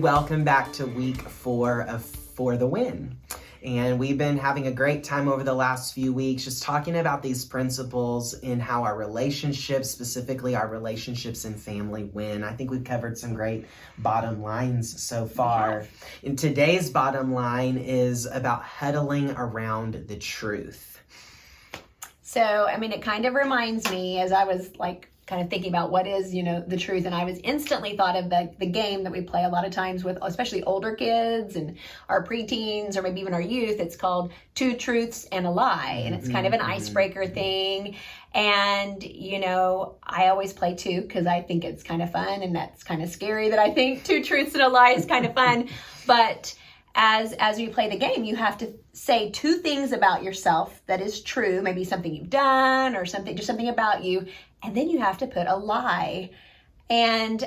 welcome back to week 4 of For the Win. And we've been having a great time over the last few weeks just talking about these principles in how our relationships, specifically our relationships in family, win. I think we've covered some great bottom lines so far. And today's bottom line is about huddling around the truth. So, it kind of reminds me, as I was kind of thinking about what is, the truth. And I was instantly thought of the game that we play a lot of times with, especially older kids and our preteens or maybe even our youth. It's called Two Truths and a Lie. And it's kind of an icebreaker thing. And, I always play two because I think it's kind of fun, and that's kind of scary that I think two truths and a lie is kind of fun. But as you play the game, you have to say two things about yourself that is true, maybe something you've done or just something about you, and then you have to put a lie. And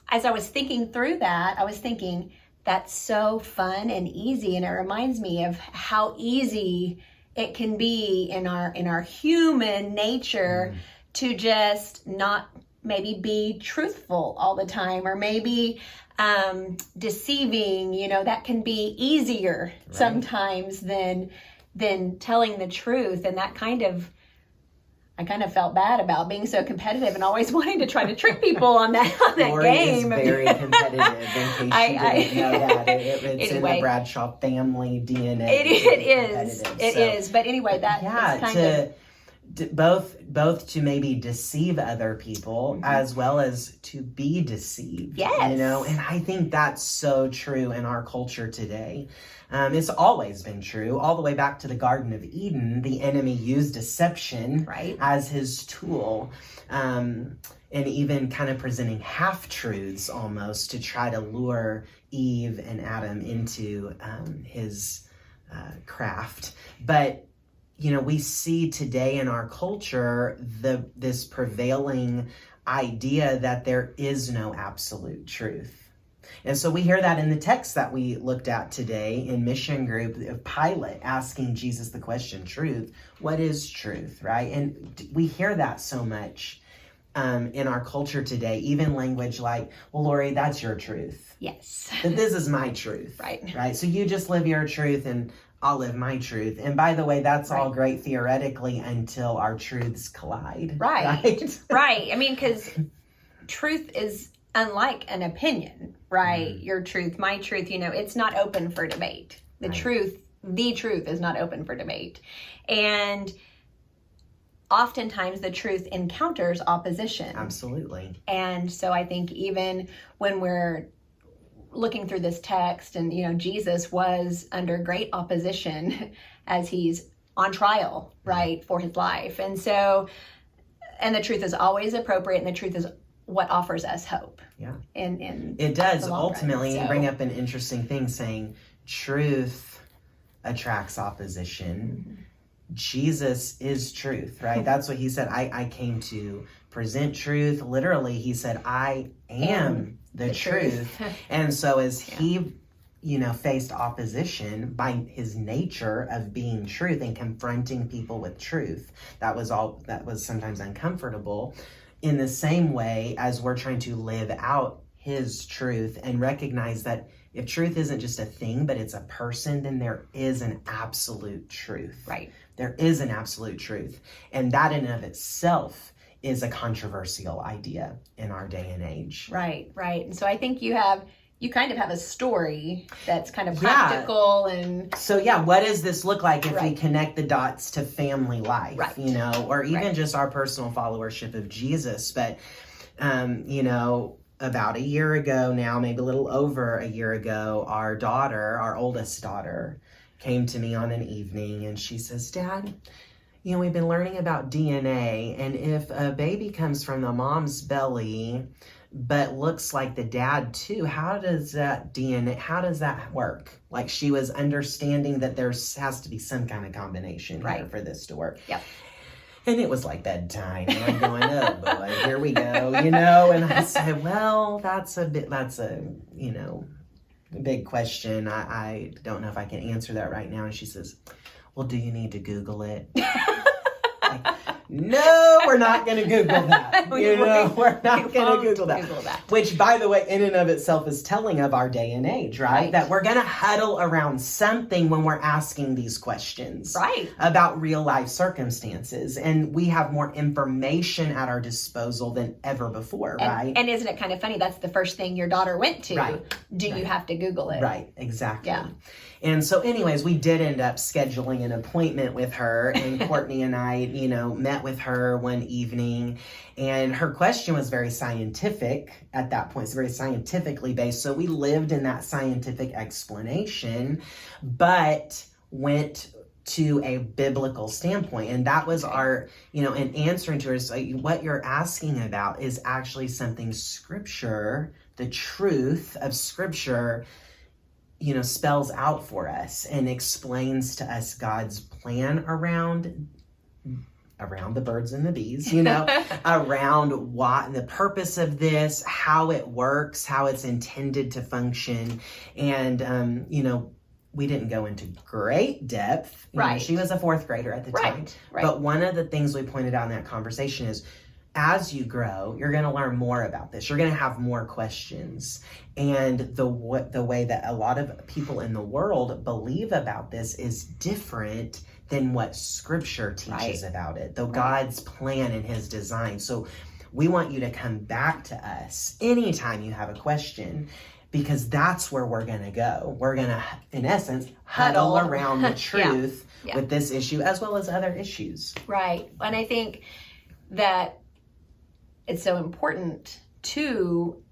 as I was thinking through that, I was thinking that's so fun and easy, and it reminds me of how easy it can be in our human nature to just not maybe be truthful all the time, or maybe deceiving. That can be easier sometimes than telling the truth. And that I kind of felt bad about being so competitive and always wanting to try to trick people on that Lori game. Is very competitive, in case you didn't know that. It's anyway, in the Bradshaw family DNA. It is. But anyway, both to maybe deceive other people as well as to be deceived. Yes. And I think that's so true in our culture today. It's always been true, all the way back to the Garden of Eden. The enemy used deception as his tool, and even kind of presenting half-truths almost to try to lure Eve and Adam into his craft. But we see today in our culture this prevailing idea that there is no absolute truth. And so we hear that in the text that we looked at today in Mission Group of Pilate asking Jesus the question, truth, what is truth, right? And we hear that so much in our culture today, even language like, well, Lori, that's your truth. Yes. But this is my truth. Right. So you just live your truth and I'll live my truth. And by the way, that's all great theoretically until our truths collide. Right. Because truth is unlike an opinion, right? Your truth, my truth, it's not open for debate. The truth is not open for debate. And oftentimes the truth encounters opposition. Absolutely. And so I think even when we're looking through this text, and Jesus was under great opposition as he's on trial, for his life. And so, and the truth is always appropriate, and the truth is what offers us hope. Yeah. In it does. Ultimately, run, you bring up an interesting thing saying truth attracts opposition. Jesus is truth, right? That's what he said. I came to present truth. Literally, he said, I am the truth. And so as he, faced opposition by his nature of being truth and confronting people with truth, that was sometimes uncomfortable. In the same way as we're trying to live out his truth and recognize that if truth isn't just a thing, but it's a person, then there is an absolute truth. Right. There is an absolute truth. And that in and of itself is a controversial idea in our day and age. Right. And so I think you kind of have a story that's kind of practical. And so, what does this look like if we connect the dots to family life, or even just our personal followership of Jesus? But, about a year ago now, maybe a little over a year ago, our oldest daughter, came to me on an evening and she says, Dad, we've been learning about DNA, and if a baby comes from the mom's belly but looks like the dad too, how does that work? Like, she was understanding that there has to be some kind of combination here for this to work. Yep. And it was like bedtime, and I'm going, oh boy, here we go, and I said, well, that's a big question. I don't know if I can answer that right now. And she says, well, do you need to Google it? no, we're not going to Google that. We're not going to Google that. Which, by the way, in and of itself is telling of our day and age, right? That we're going to huddle around something when we're asking these questions. Right. About real life circumstances. And we have more information at our disposal than ever before, right? And isn't it kind of funny? That's the first thing your daughter went to. Right. Do you have to Google it? Right, exactly. Yeah. And so anyways, we did end up scheduling an appointment with her, and Courtney and I, met with her one evening, and her question was very scientific at that point. It's very scientifically based. So we lived in that scientific explanation, but went to a biblical standpoint. And that was our, in answering to her, so what you're asking about is actually something Scripture, the truth of Scripture, spells out for us and explains to us God's plan around the birds and the bees, around what the purpose of this, how it works, how it's intended to function. And, we didn't go into great depth. Right. She was a fourth grader at the time. Right. But one of the things we pointed out in that conversation is, as you grow, you're going to learn more about this. You're going to have more questions. And the way that a lot of people in the world believe about this is different than what Scripture teaches about it, God's plan and His design. So we want you to come back to us anytime you have a question, because that's where we're going to go. We're going to, in essence, huddle around the truth with this issue as well as other issues. Right. And I think that it's so important too,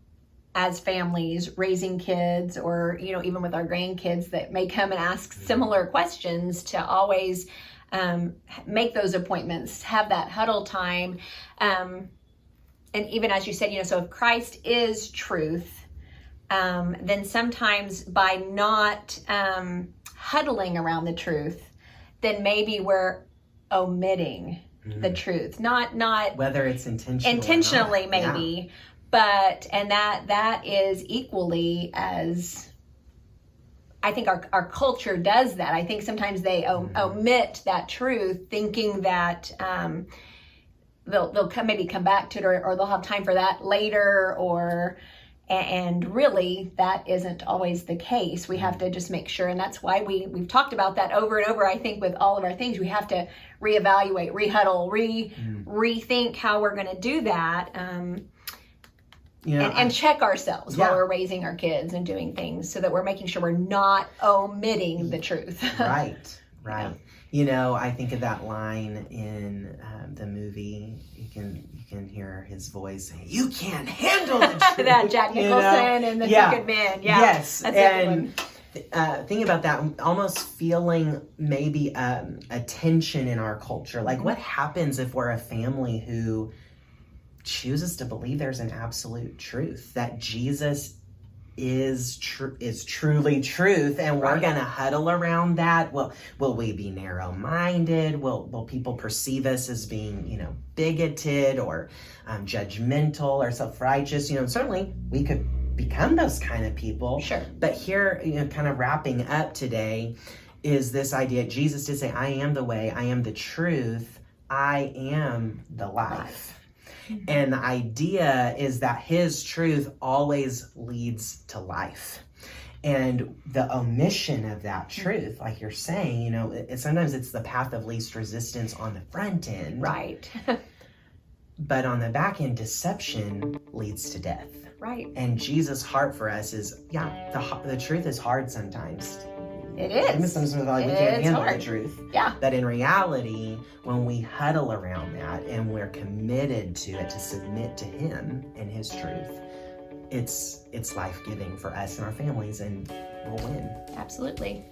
as families raising kids, or even with our grandkids that may come and ask similar questions, to always make those appointments, have that huddle time, and even as you said, so if Christ is truth, then sometimes by not huddling around the truth, then maybe we're omitting the truth, not whether it's intentionally maybe, but and that is equally as, I think our culture does that. I think sometimes they omit that truth, thinking that they'll come back to it, or they'll have time for that later, and really that isn't always the case. We have to just make sure, and that's why we've talked about that over and over. I think with all of our things, we have to reevaluate, rehuddle, rethink how we're going to do that, and check ourselves while we're raising our kids and doing things, so that we're making sure we're not omitting the truth. Right. I think of that line in the movie. You can hear his voice saying, "You can't handle the truth." That Jack Nicholson and the Two Good Men. Yeah. Yes. And thinking about that, almost feeling maybe a tension in our culture. Like, what happens if we're a family who chooses to believe there's an absolute truth, that Jesus is truly truth, and we're going to huddle around that? Will we be narrow-minded? Will people perceive us as being, bigoted or judgmental or self-righteous? Certainly we could become those kind of people. Sure. But here, kind of wrapping up today, is this idea. Jesus did say, "I am the way, I am the truth, I am the life." And the idea is that His truth always leads to life. And the omission of that truth, like you're saying, sometimes it's the path of least resistance on the front end. Right. But on the back end, deception leads to death. Right. And Jesus' heart for us is, the truth is hard sometimes. It is. Sometimes we can't handle the truth. Yeah. But in reality, when we huddle around that and we're committed to it, to submit to Him and His truth, it's life-giving for us and our families, and we'll win. Absolutely.